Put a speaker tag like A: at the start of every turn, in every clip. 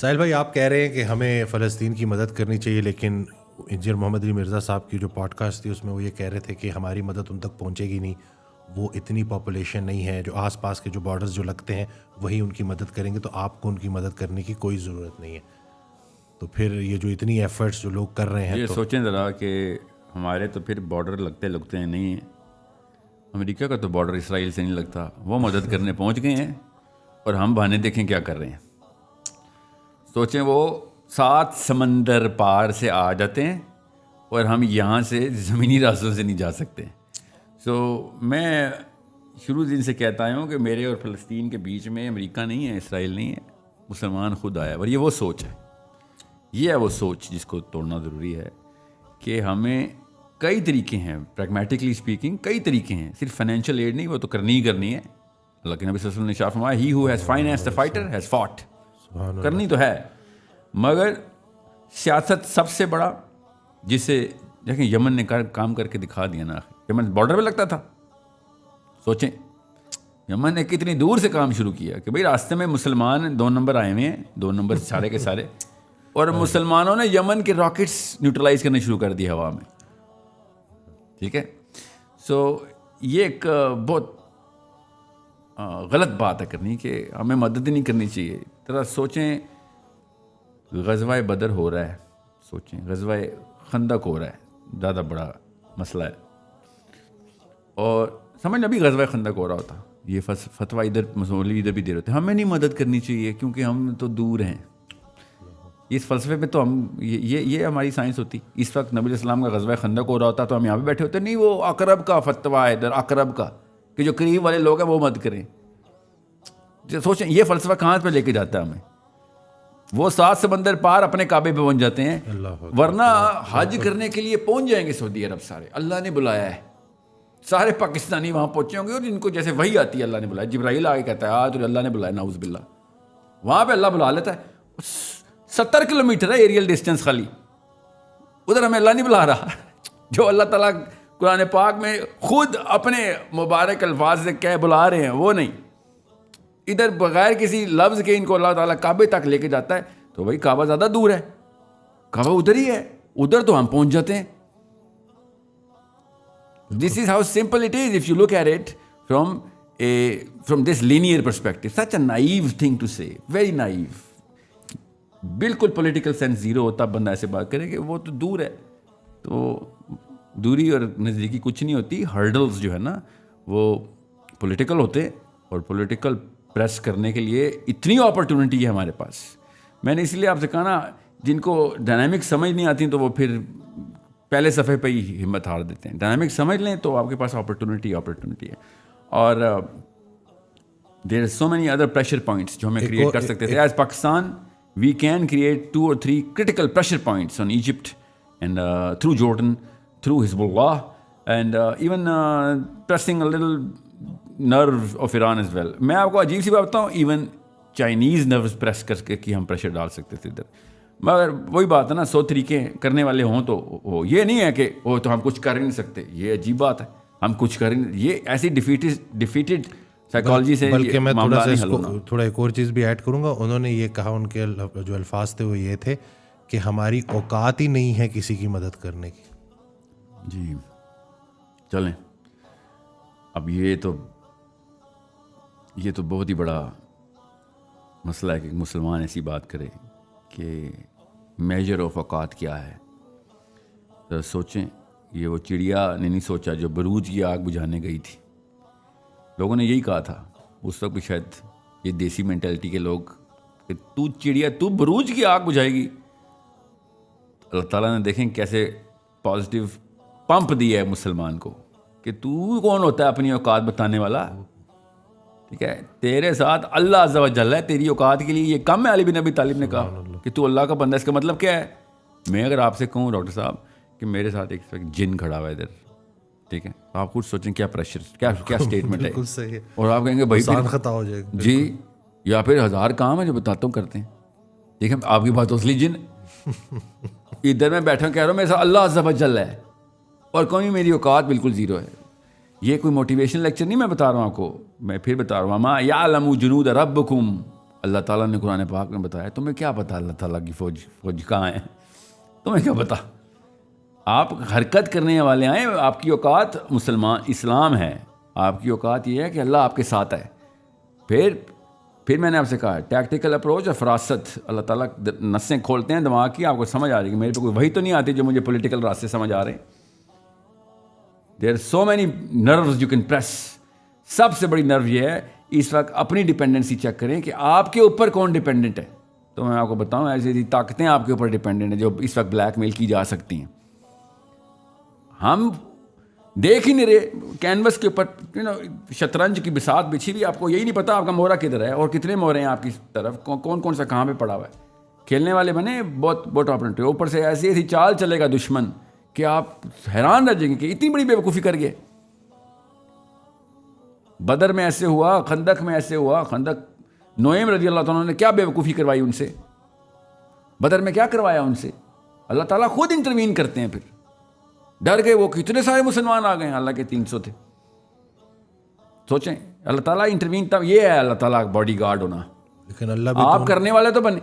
A: ساحل بھائی آپ کہہ رہے ہیں کہ ہمیں فلسطین کی مدد کرنی چاہیے، لیکن انجینئر محمد علی مرزا صاحب کی جو پوڈ کاسٹ تھی اس میں وہ یہ کہہ رہے تھے کہ ہماری مدد ان تک پہنچے گی نہیں، وہ اتنی پاپولیشن نہیں ہے، جو آس پاس کے جو بارڈرز جو لگتے ہیں وہی ان کی مدد کریں گے، تو آپ کو ان کی مدد کرنے کی کوئی ضرورت نہیں ہے. تو پھر یہ جو اتنی ایفرٹس جو لوگ کر رہے ہیں،
B: یہ
A: تو
B: سوچیں ذرا کہ ہمارے تو پھر بارڈر لگتے ہیں نہیں ہیں. امریکہ کا تو بارڈر اسرائیل سے نہیں لگتا، وہ مدد کرنے پہنچ گئے ہیں اور ہم بہانے دیکھیں کیا کر رہے ہیں. سوچیں وہ 7 سمندر پار سے آ جاتے ہیں اور ہم یہاں سے زمینی راستوں سے نہیں جا سکتے. میں شروع دن سے کہتا ہوں کہ میرے اور فلسطین کے بیچ میں امریکہ نہیں ہے، اسرائیل نہیں ہے، مسلمان خود آیا. اور یہ وہ سوچ ہے، یہ ہے وہ سوچ جس کو توڑنا ضروری ہے. کہ ہمیں کئی طریقے ہیں، پریگمیٹکلی اسپیکنگ کئی طریقے ہیں، صرف فائنینشیل ایڈ نہیں، وہ تو کرنی ہی کرنی ہے. اللہ کے نبی صلی اللہ علیہ وسلم نے شاہ فرمایا he who has financed the fighter has fought, کرنی تو ہے. مگر سیاست سب سے بڑا، جسے دیکھیں یمن نے کام کر کے دکھا دیا نا. یمن بارڈر پہ لگتا تھا، سوچیں یمن نے کتنی دور سے کام شروع کیا کہ بھئی راستے میں مسلمان 2 نمبر آئے ہوئے ہیں، 2 نمبر سارے کے سارے، اور مسلمانوں نے یمن کے راکٹس نیوٹرلائز کرنے شروع کر دیے ہوا میں. ٹھیک ہے، یہ ایک بہت غلط بات ہے کرنی کہ ہمیں مدد ہی نہیں کرنی چاہیے. ذرا سوچیں، غزوہ بدر ہو رہا ہے، سوچیں غزوہ خندق ہو رہا ہے، زیادہ بڑا مسئلہ ہے. اور سمجھ ابھی غزوہ خندق ہو رہا ہوتا، یہ فتویٰ ادھر مولوی ادھر بھی دے رہے ہوتے، ہمیں نہیں مدد کرنی چاہیے کیونکہ ہم تو دور ہیں. اس فلسفے میں تو ہم یہ ہماری سائنس ہوتی. اس وقت نبی علیہ السلام کا غزوہ خندق ہو رہا ہوتا تو ہم یہاں پہ بیٹھے ہوتے، نہیں وہ اقرب کا فتویٰ ہے ادھر، اقرب کا کہ جو قریب والے لوگ ہیں وہ مدد کریں. سوچیں یہ فلسفہ کہاں پہ لے کے جاتا ہے ہمیں. وہ 7 سمندر پار اپنے کعبے پہ پہنچ جاتے ہیں، ورنہ حج کرنے کے لیے پہنچ جائیں گے سعودی عرب. سارے اللہ نے بلایا ہے، سارے پاکستانی وہاں پہنچے ہوں گے، اور جن کو جیسے وہی آتی ہے اللہ نے بلایا. جبرائیل آگے کہتا ہے آج اللہ نے بلایا، نعوذ باللہ. وہاں پہ اللہ بلا لیتا ہے. 70 کلومیٹر ہے ایریل ڈسٹینس خالی، ادھر ہمیں اللہ نہیں بلا رہا. جو اللہ تعالیٰ قرآن پاک میں خود اپنے مبارک الفاظ سے کہہ بلا رہے ہیں وہ نہیں، ادھر بغیر کسی لفظ کے ان کو اللہ تعالیٰ کعبے تک لے کے جاتا ہے. تو بھائی کعبہ زیادہ دور ہے، کعبہ ادھر ہی ہے، ادھر تو ہم پہنچ جاتے ہیں. This is how simple it is if you look at it from this linear perspective. Such a naive thing to say, very naive. بالکل پولیٹیکل سینس زیرو ہوتا بندہ ایسے بات کرے کہ وہ تو دور ہے. تو دوری اور نزدیکی کچھ نہیں ہوتی. ہرڈلز جو ہے نا وہ پولیٹیکل ہوتے، اور پولیٹیکل پریس کرنے کے لیے اتنی اپرچونٹی ہے ہمارے پاس. میں نے اس لیے آپ سے کہا نا، جن کو ڈائنامک سمجھ نہیں آتی تو وہ پھر پہلے صفحے پہ ہی ہمت ہار دیتے ہیں. ڈائنامک سمجھ لیں تو آپ کے پاس اپرچونٹی ہے. اور there are so many other pressure points جو ہمیں کریٹ کر سکتے تھے. As Pakistan we can create 2 or 3 critical pressure points on Egypt and through Jordan, through Hezbollah, and even pressing a little nerve of Iran as well. میں آپ کو عجیب سی بات بتاؤں، ایون چائنیز نروز پریس کر کے ہم پریشر ڈال سکتے تھے ادھر. مگر وہی بات ہے نا، 100 طریقے کرنے والے ہوں تو یہ نہیں ہے کہ وہ تو ہم کچھ کر ہی نہیں سکتے. یہ عجیب بات ہے، ہم کچھ کر ہی نہیں. یہ ایسی ڈیفیٹڈ سائیکالوجی سے.
A: بلکہ میں تھوڑا ایک اور چیز بھی ایڈ کروں گا. انہوں نے یہ کہا، ان کے جو الفاظ تھے وہ یہ تھے کہ ہماری اوقات ہی نہیں ہے کسی کی مدد کرنے کی.
B: جی چلیں، اب یہ تو بہت ہی بڑا مسئلہ ہے کہ مسلمان ایسی بات کرے کہ میجر آف اوقات کیا ہے. ذرا سوچیں، یہ وہ چڑیا نے نہیں سوچا جو بروج کی آگ بجھانے گئی تھی. لوگوں نے یہی کہا تھا اس وقت بھی، شاید یہ دیسی مینٹلٹی کے لوگ، کہ تو چڑیا تو بروج کی آگ بجھائے گی. اللہ تعالیٰ نے دیکھیں کیسے پازیٹیو پمپ دیا ہے مسلمان کو کہ تو کون ہوتا ہے اپنی اوقات بتانے والا. ٹھیک ہے، تیرے ساتھ اللہ عز و جل ہے، تیری اوقات کے لیے یہ کم ہے. علی بن ابی طالب نے کہا کہ تو اللہ کا بندہ. اس کا مطلب کیا ہے؟ میں اگر آپ سے کہوں ڈاکٹر صاحب کہ میرے ساتھ ایک جن کھڑا ہوا ہے ادھر، ٹھیک ہے، آپ خود سوچیں کیا پریشر، کیا اسٹیٹمنٹ ہے. اور آپ کہیں گے بھائی
A: خطا ہو جائے گا
B: جی، یا پھر 1000 کام ہے جو بتاتا ہوں کرتے ہیں. ٹھیک ہے، آپ کی بات اصلی جن. ادھر میں بیٹھا کہہ رہا ہوں میرے ساتھ اللہ عز و جل ہے، اور کوئی میری اوقات بالکل زیرو ہے. یہ کوئی موٹیویشن لیکچر نہیں میں بتا رہا ہوں آپ کو. میں پھر بتا رہا ہوں، ما یعلم جنود ربکم، اللہ تعالیٰ نے قرآن پاک میں بتایا. تمہیں کیا پتا اللہ تعالیٰ کی فوج کہاں ہے؟ تمہیں کیا پتا؟ آپ حرکت کرنے والے آئیں. آپ کی اوقات اسلام ہے. آپ کی اوقات یہ ہے کہ اللہ آپ کے ساتھ ہے. پھر میں نے آپ سے کہا ٹیکٹیکل اپروچ اور فراست. اللہ تعالیٰ نسیں کھولتے ہیں دماغ کی, آپ کو سمجھ آ رہی ہے کہ میرے پہ کوئی وہی تو نہیں آتی جو مجھے پولیٹیکل راستے سمجھ آ رہے ہیں. There so many nerves you can press. سب سے بڑی نرو یہ ہے اس وقت اپنی ڈپینڈنسی چیک کریں کہ آپ کے اوپر کون ڈپینڈنٹ ہے. تو میں آپ کو بتاؤں ایسی طاقتیں آپ کے اوپر ڈپینڈنٹ ہیں جو اس وقت بلیک میل کی جا سکتی ہیں. ہم دیکھ ہی نہیں رہے کینوس کے اوپر شطرنج کی بساط بچھی ہوئی. آپ کو یہی نہیں پتا آپ کا مورا کدھر ہے اور کتنے مورے ہیں آپ کی طرف, کون کون سا کہاں پہ پڑا ہوا ہے. کھیلنے والے بنے بہت اپورچونیٹی. اوپر سے ایسی چال چلے گا دشمن کہ آپ حیران رہ جائیں گے کہ اتنی بڑی بے وقوفی کر گئے. بدر میں ایسے ہوا, خندق میں ایسے ہوا. خندق نعیم رضی اللہ تعالیٰ نے کیا بے وقوفی کروائی ان سے, بدر میں کیا کروایا ان سے. اللہ تعالیٰ خود انٹروین کرتے ہیں. پھر ڈر گئے وہ, کتنے سارے مسلمان آ گئے ہیں, اللہ کے 300 تھے. سوچیں اللہ تعالیٰ انٹروین. تب یہ ہے اللہ تعالیٰ باڈی گارڈ ہونا.
A: لیکن اللہ بھی
B: آپ کرنے والے تو بنے.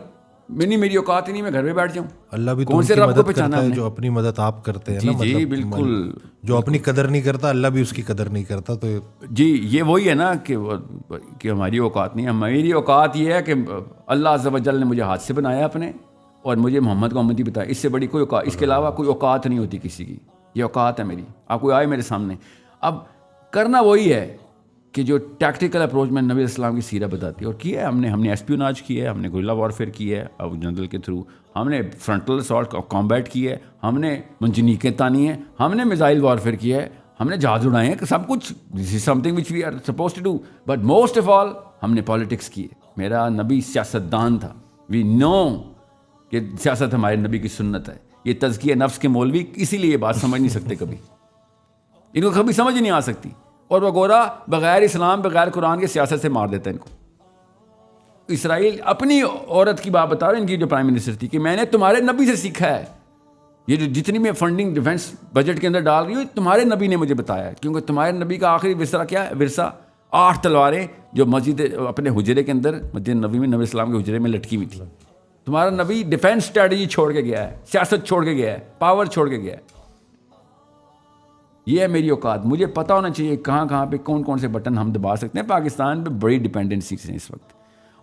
B: میری اوقات ہی نہیں, میں گھر پہ بیٹھ جاؤں.
A: اللہ بھی
B: کون سے رب کو پہچانا ہے
A: جو اپنی مدد آپ کرتے ہیں.
B: جی بالکل.
A: جو اپنی قدر نہیں کرتا اللہ بھی اس کی قدر نہیں کرتا. تو
B: جی یہ وہی ہے نا کہ ہماری اوقات نہیں. میری اوقات یہ ہے کہ اللہ عز و جل نے مجھے ہاتھ سے بنایا اپنے, اور مجھے محمد کو امتی بتایا. اس سے بڑی کوئی اوقات, اس کے علاوہ کوئی اوقات نہیں ہوتی کسی کی. یہ اوقات ہے میری. آپ کوئی آئے میرے سامنے, اب کرنا وہی ہے کہ جو ٹیکٹیکل اپروچ میں نبی السلام کی سیرت بتاتی ہے. اور کیا ہے ہم نے ایسپیوناج کی ہے, ہم نے گوریلا وارفیئر کی ہے اب جنرل کے تھرو, ہم نے فرنٹل اسالٹ کامبیٹ کی ہے, ہم نے منجنیقیں تانی ہیں, ہم نے میزائل وارفیئر کی ہے, ہم نے جہاز اڑائے ہیں. سب کچھ دس از some thing which we are suppose to do. But most of all ہم نے پالیٹکس کی ہے. میرا نبی سیاستدان تھا. وی نو کہ سیاست ہمارے نبی کی سنت ہے. یہ تزکیہ نفس کے مولوی اسی لیے یہ بات سمجھ نہیں سکتے, کبھی ان کو کبھی سمجھ نہیں آ سکتی. اور وہ گورا بغیر اسلام بغیر قرآن کے سیاست سے مار دیتا ہے ان کو. اسرائیل اپنی عورت کی بات بتا رہے ہیں, ان کی جو پرائم منسٹر تھی, کہ میں نے تمہارے نبی سے سیکھا ہے. یہ جو جتنی میں فنڈنگ ڈیفنس بجٹ کے اندر ڈال رہی ہوں تمہارے نبی نے مجھے بتایا ہے. کیونکہ تمہارے نبی کا آخری ورثہ کیا ہے؟ ورثہ 8 تلواریں جو مسجد اپنے حجرے کے اندر, مسجد نبی میں نبی اسلام کے حجرے میں لٹکی ہوئی تھی. تمہارا نبی ڈیفینس اسٹریٹجی چھوڑ کے گیا ہے, سیاست چھوڑ کے گیا ہے, پاور چھوڑ کے گیا ہے. یہ ہے میری اوقات. مجھے پتہ ہونا چاہیے کہاں پہ کون سے بٹن ہم دبا سکتے ہیں. پاکستان پہ بڑی ڈپینڈنسیز ہیں اس وقت.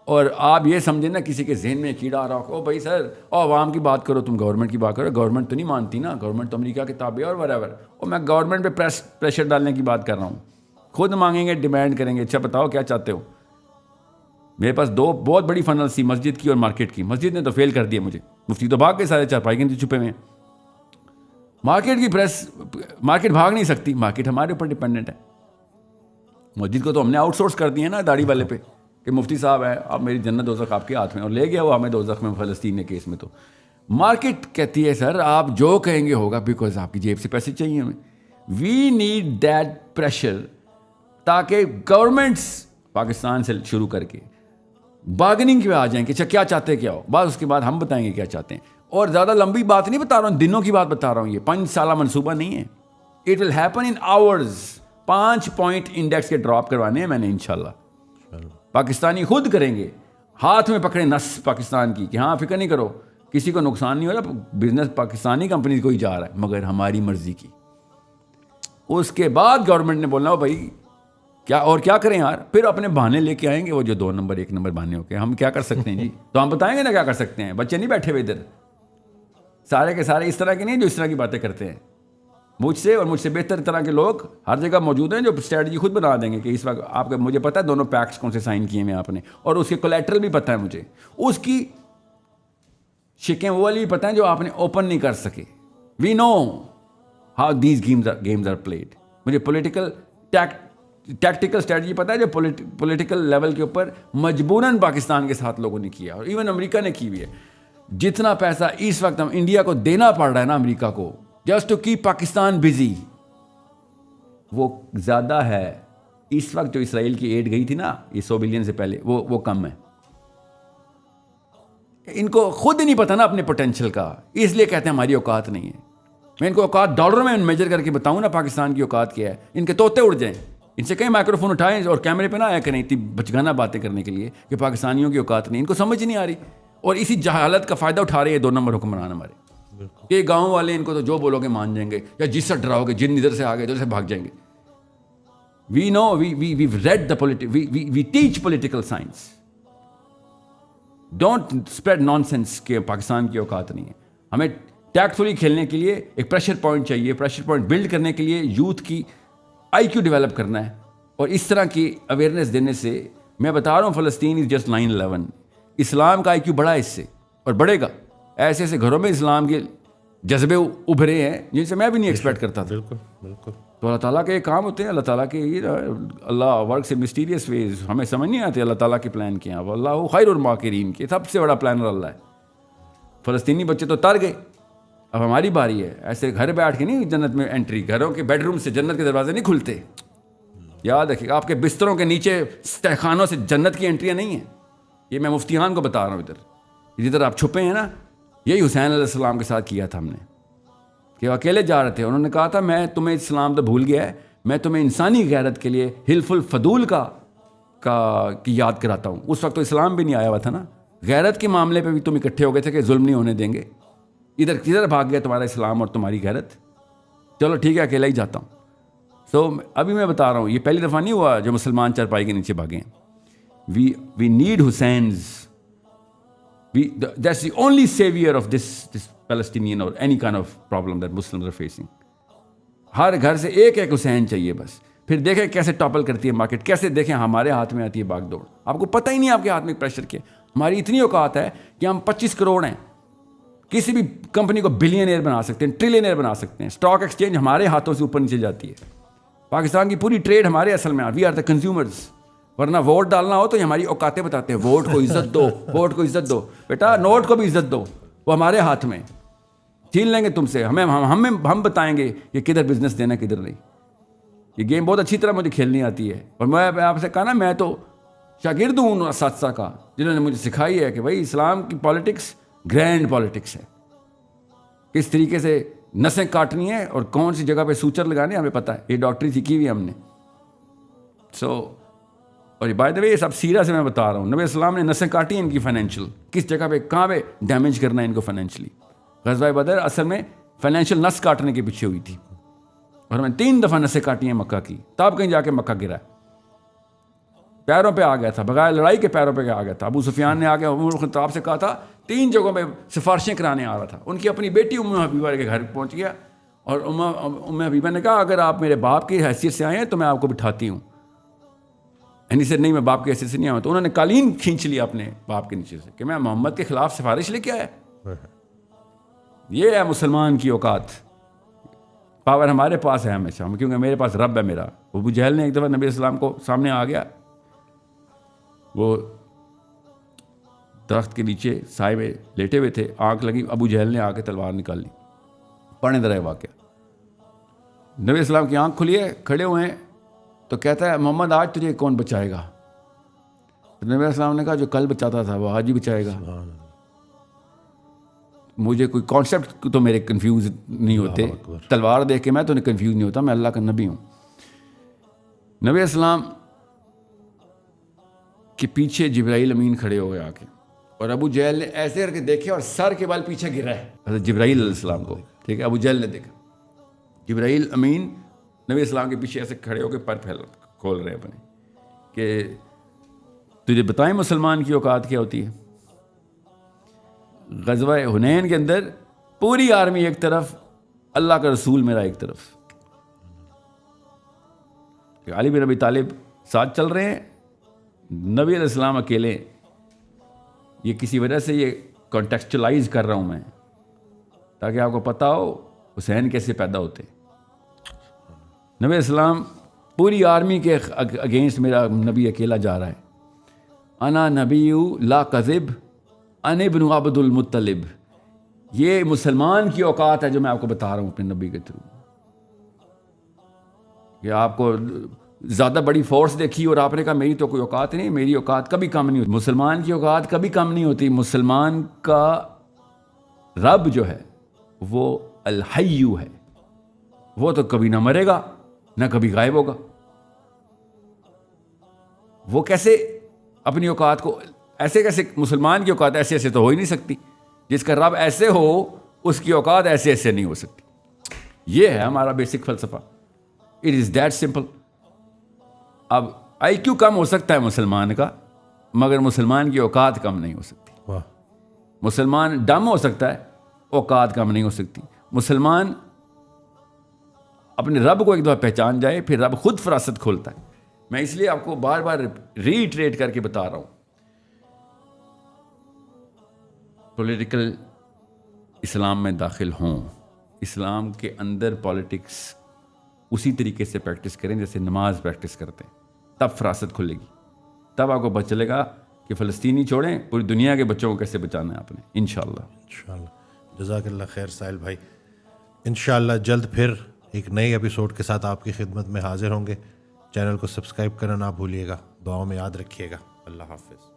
B: اور آپ یہ سمجھیں نا کسی کے ذہن میں کیڑا آ رہا ہو, بھائی سر عوام کی بات کرو, تم گورنمنٹ کی بات کرو. گورنمنٹ تو نہیں مانتی نا, گورنمنٹ تو امریکہ کے تابع ہے اور whatever. اور میں گورنمنٹ پہ پریشر ڈالنے کی بات کر رہا ہوں. خود مانگیں گے, ڈیمانڈ کریں گے, اچھا بتاؤ کیا چاہتے ہو. میرے پاس 2 بہت بڑی فنل تھی, مسجد کی اور مارکیٹ کی. مسجد نے تو فیل کر دیا مجھے, مفتی تو بھاگ کے سارے چارپائی کے نیچے چھپے ہوئے ہیں. مارکیٹ کی مارکیٹ بھاگ نہیں سکتی, مارکیٹ ہمارے اوپر ڈپینڈنٹ ہے. مسجد کو تو ہم نے آؤٹ سورس کر دیا ہے نا داڑھی والے پہ, کہ مفتی صاحب ہیں اب میری جنت دوزخ آپ کے ہاتھ میں, اور لے گیا وہ ہمیں دوزخ میں فلسطین کے کیس میں. تو مارکیٹ کہتی ہے سر آپ جو کہیں گے ہوگا, بیکاز آپ کی جیب سے پیسے چاہیے ہمیں. وی نیڈ دیٹ پریشر, تاکہ گورنمنٹس پاکستان سے شروع کر کے بارگننگ پہ آ جائیں کہ اچھا کیا چاہتے کیا ہو, بعد اس کے بعد ہم بتائیں گے کیا چاہتے ہیں. اور زیادہ لمبی بات نہیں بتا رہا ہوں, دنوں کی بات بتا رہا ہوں. یہ 5 سالہ منصوبہ نہیں ہے. It will happen in hours. 5 point index کے ڈراپ کروانے ہیں میں نے انشاءاللہ. پاکستانی خود کریں گے, ہاتھ میں پکڑے نس پاکستان کی, کہ ہاں فکر نہیں کرو کسی کو نقصان نہیں ہو رہا, بزنس پاکستانی کمپنی کو ہی جا رہا ہے مگر ہماری مرضی کی. اس کے بعد گورنمنٹ نے بولنا ہو بھائی کیا اور کیا کریں یار. پھر اپنے بہانے لے کے آئیں گے, وہ جو 2 نمبر 1 نمبر بہانے ہو کے. ہم کیا کر سکتے ہیں جی, تو ہم بتائیں گے نا کیا کر سکتے ہیں. بچے نہیں بیٹھے ہوئے ادھر, سارے کے سارے اس طرح کے نہیں جو اس طرح کی باتیں کرتے ہیں. مجھ سے اور مجھ سے بہتر طرح کے لوگ ہر جگہ موجود ہیں جو اسٹریٹجی خود بنا دیں گے کہ اس وقت آپ کا, مجھے پتہ ہے دونوں پیکٹس کون سے سائن کیے ہیں آپ نے, اور اس کے کولیٹرل بھی پتہ ہے مجھے, اس کی شکیں وہ والی بھی پتہ ہیں جو آپ نے اوپن نہیں کر سکے. We know how these games are played. مجھے پولیٹیکل ٹیکٹیکل اسٹریٹجی پتہ ہے جو پولیٹیکل لیول کے اوپر مجبوراً پاکستان کے ساتھ لوگوں نے کیا, اور ایون امریکہ نے کی ہوئی ہے. جتنا پیسہ اس وقت ہم انڈیا کو دینا پڑ رہا ہے نا امریکہ کو, just to keep Pakistan busy, وہ زیادہ ہے اس وقت جو اسرائیل کی ایڈ گئی تھی نا یہ 100 بلین سے پہلے, وہ کم ہے. ان کو خود نہیں پتا نا اپنے پوٹینشیل کا, اس لیے کہتے ہیں ہماری اوقات نہیں ہے. میں ان کو اوقات ڈالروں میں میجر کر کے بتاؤں نا پاکستان کی اوقات کیا ہے, ان کے طوطے اڑ جائیں. ان سے کہیں مائکرو فون اٹھائیں اور کیمرے پہ نہ آیا کریں اتنی بچگانہ باتیں کرنے کے لیے کہ پاکستانیوں کی اوقات نہیں. ان کو سمجھ نہیں آ رہی اور اسی جہالت کا فائدہ اٹھا رہے ہیں 2 نمبر حکمران ہمارے. کہ گاؤں والے ان کو تو جو بولو گے مان جائیں گے, یا جس سے ڈراؤ گے جن ادھر سے آ گئے ادھر سے بھاگ جائیں گے. We know we read the we teach political science. Don't spread nonsense کہ پاکستان کی اوقات نہیں ہے. ہمیں ٹیکٹفلی کھیلنے کے لیے ایک پریشر پوائنٹ چاہیے. پریشر پوائنٹ بلڈ کرنے کے لیے یوتھ کی آئی کیو ڈیولپ کرنا ہے, اور اس طرح کی اویئرنیس دینے سے میں بتا رہا ہوں فلسطین از جسٹ 9/11. اسلام کا آئی کیو بڑھا اس سے اور بڑھے گا. ایسے ایسے گھروں میں اسلام کے جذبے ابھرے ہیں جن سے میں بھی نہیں ایکسپیکٹ کرتا تھا.
A: بالکل بالکل. تو
B: اللہ تعالیٰ کے یہ کام ہوتے ہیں. اللہ تعالیٰ کے اللہ ورک سے مسٹیریس ویز ہمیں سمجھ نہیں آتے اللہ تعالیٰ کے پلان کیا. اللہ خیر الماکرین کے سب سے بڑا پلانر اللہ ہے. فلسطینی بچے تو تر گئے, اب ہماری باری ہے. ایسے گھر بیٹھ کے نہیں جنت میں انٹری, گھروں کے بیڈ روم سے جنت کے دروازے نہیں کھلتے. یاد رکھیے آپ کے بستروں کے نیچے تہخانوں سے جنت کی انٹریاں نہیں ہیں. یہ میں مفتیان کو بتا رہا ہوں. ادھر آپ چھپے ہیں نا, یہی حسین علیہ السلام کے ساتھ کیا تھا ہم نے کہ وہ اکیلے جا رہے تھے. انہوں نے کہا تھا میں تمہیں اسلام تو بھول گیا ہے, میں تمہیں انسانی غیرت کے لیے حلف الفضول کی یاد کراتا ہوں. اس وقت تو اسلام بھی نہیں آیا ہوا تھا نا. غیرت کے معاملے پہ بھی تم اکٹھے ہو گئے تھے کہ ظلم نہیں ہونے دیں گے. ادھر کدھر بھاگ گیا تمہارا اسلام اور تمہاری غیرت. چلو ٹھیک ہے اکیلا ہی جاتا ہوں. ابھی میں بتا رہا ہوں یہ پہلی دفعہ نہیں ہوا جو مسلمان چارپائی کے نیچے بھاگے ہیں. وی نیڈ حسینز. That's the only savior of this Palestinian or any kind of problem that Muslims are facing. ہر گھر سے ایک ایک حسین چاہیے بس. پھر دیکھیں کیسے ٹاپل کرتی ہے مارکیٹ, کیسے دیکھیں ہمارے ہاتھ میں آتی ہے باغ دوڑ. آپ کو پتہ ہی نہیں آپ کے ہاتھ میں پریشر کیا. ہماری اتنی اوقات ہے کہ ہم 25 کروڑ ہیں, کسی بھی کمپنی کو بلینئر بنا سکتے ہیں, ٹریلینئر بنا سکتے ہیں. اسٹاک ایکسچینج ہمارے ہاتھوں سے اوپر نیچے جاتی ہے. پاکستان کی پوری ٹریڈ ہمارے اصل میں, وی آر دا کنزیومرز. ورنہ ووٹ ڈالنا ہو تو یہ ہماری اوقاتیں بتاتے ہیں, ووٹ کو عزت دو, ووٹ کو عزت دو. بیٹا نوٹ کو بھی عزت دو, وہ ہمارے ہاتھ میں. چھین لیں گے تم سے, ہم بتائیں گے کہ کدھر بزنس دینا کدھر نہیں. یہ گیم بہت اچھی طرح مجھے کھیلنی آتی ہے, اور میں آپ سے کہا نا میں تو شاگرد ہوں ان اساتذہ کا جنہوں نے مجھے سکھائی ہے کہ بھائی اسلام کی پالیٹکس گرینڈ پالیٹکس ہے. کس طریقے سے نسیں کاٹنی ہے اور کون سی جگہ پہ سوچر لگانے ہمیں پتہ ہے. یہ ڈاکٹری سیکھی ہوئی ہم نے. اور بائی دا وے یہ سب سیرہ سے میں بتا رہا ہوں. نبی السلام نے نسیں کاٹی ہیں ان کی فائنینشیل, کس جگہ پہ کہاں پہ ڈیمیج کرنا ہے ان کو فائنینشلی. غزوہ بدر اصل میں فائنینشیل نس کاٹنے کے پیچھے ہوئی تھی, اور ہمیں 3 دفعہ نسیں کاٹی ہیں مکہ کی, تب کہیں جا کے مکہ گرا. پیروں پہ آ گیا تھا, بغیر لڑائی کے پیروں پہ آ گیا تھا. ابو سفیان نے آ کے عمر خطاب سے کہا تھا 3 جگہوں پہ سفارشیں کرانے آ رہا تھا. ان کی اپنی بیٹی ام حبیبہ کے گھر پہنچ گیا, اور ام حبیبہ نے کہا اگر آپ میرے باپ کی حیثیت سے آئے ہیں تو میں آپ کو بٹھاتی ہوں. اینی سے نہیں میں باپ کی حیثیت سے نہیں آیا. تو انہوں نے قالین کھینچ لیا اپنے باپ کے نیچے سے کہ میں محمد کے خلاف سفارش لے کے آیا. یہ ہے مسلمان کی اوقات. پاور ہمارے پاس ہے ہمیشہ, کیونکہ میرے پاس رب ہے میرا. ابو جہل نے ایک دفعہ نبی السلام کو سامنے آ گیا, وہ درخت کے نیچے سائے میں لیٹے ہوئے تھے, آنکھ لگی, ابو جہل نے آ کے تلوار نکال لی. پڑھنے ذرا واقعہ. نبی السلام کی آنکھ کھلی ہے, کھڑے ہوئے ہیں, تو کہتا ہے محمد آج تجھے کون بچائے گا. نبی علیہ السلام نے کہا جو کل بچاتا تھا وہ آج ہی بچائے گا. مجھے کوئی کانسیپٹ تو میرے کنفیوز نہیں ہوتے, تلوار دیکھ کے میں تو کنفیوز نہیں ہوتا, میں اللہ کا نبی ہوں. نبی علیہ السلام کے پیچھے جبرائیل امین کھڑے ہو گئے آ کے, اور ابو جہل نے ایسے کر کے دیکھے اور سر کے بال پیچھے گر رہا ہے حضرت جبرائیل علیہ السلام کو. ٹھیک ہے, ابو جہل نے دیکھا جبرائیل امین نبی السلام کے پیچھے ایسے کھڑے ہو کے پر کھول رہے اپنے کہ تجھے بتائیں مسلمان کی اوقات کیا ہوتی ہے. غزوہ حنین کے اندر پوری آرمی ایک طرف, اللہ کا رسول میرا ایک طرف. علی بن ابی طالب ساتھ چل رہے ہیں, نبی علیہ السلام اکیلے. یہ کسی وجہ سے یہ کانٹیکسچلائز کر رہا ہوں میں تاکہ آپ کو پتہ ہو حسین کیسے پیدا ہوتے. نبی علیہ السلام پوری آرمی کے اگینسٹ میرا نبی اکیلا جا رہا ہے. انا نبی لا کذب ان ابن عبد المطلب. یہ مسلمان کی اوقات ہے جو میں آپ کو بتا رہا ہوں اپنے نبی کے تھرو. کہ آپ کو زیادہ بڑی فورس دیکھی اور آپ نے کہا میری تو کوئی اوقات نہیں, میری اوقات کبھی کم نہیں ہوتی. مسلمان کی اوقات کبھی کم نہیں ہوتی. مسلمان کا رب جو ہے وہ الحیو ہے, وہ تو کبھی نہ مرے گا نہ کبھی غائب ہوگا. وہ کیسے اپنی اوقات کو ایسے کیسے, مسلمان کی اوقات ایسے ایسے تو ہو ہی نہیں سکتی, جس کا رب ایسے ہو اس کی اوقات ایسے ایسے نہیں ہو سکتی. یہ ہے ہمارا بیسک فلسفہ. It is that simple. اب آئی کیو کم ہو سکتا ہے مسلمان کا, مگر مسلمان کی اوقات کم نہیں ہو سکتی.
A: واہ.
B: مسلمان ڈم ہو سکتا ہے, اوقات کم نہیں ہو سکتی. مسلمان اپنے رب کو ایک دفعہ پہچان جائے, پھر رب خود فراست کھولتا ہے. میں اس لیے آپ کو بار بار ریٹریٹ کر کے بتا رہا ہوں, پولیٹیکل اسلام میں داخل ہوں, اسلام کے اندر پالیٹکس اسی طریقے سے پریکٹس کریں جیسے نماز پریکٹس کرتے ہیں, تب فراست کھلے گی. تب آپ کو پتہ چلے گا کہ فلسطینی چھوڑیں, پوری دنیا کے بچوں کو کیسے بچانا ہے آپ نے, انشاءاللہ.
A: انشاءاللہ. جزاک اللہ خیر ساحل بھائی. انشاءاللہ جلد پھر ایک نئے ایپیسوڈ کے ساتھ آپ کی خدمت میں حاضر ہوں گے. چینل کو سبسکرائب کرنا نہ بھولیے گا. دعاؤں میں یاد رکھیے گا. اللہ حافظ.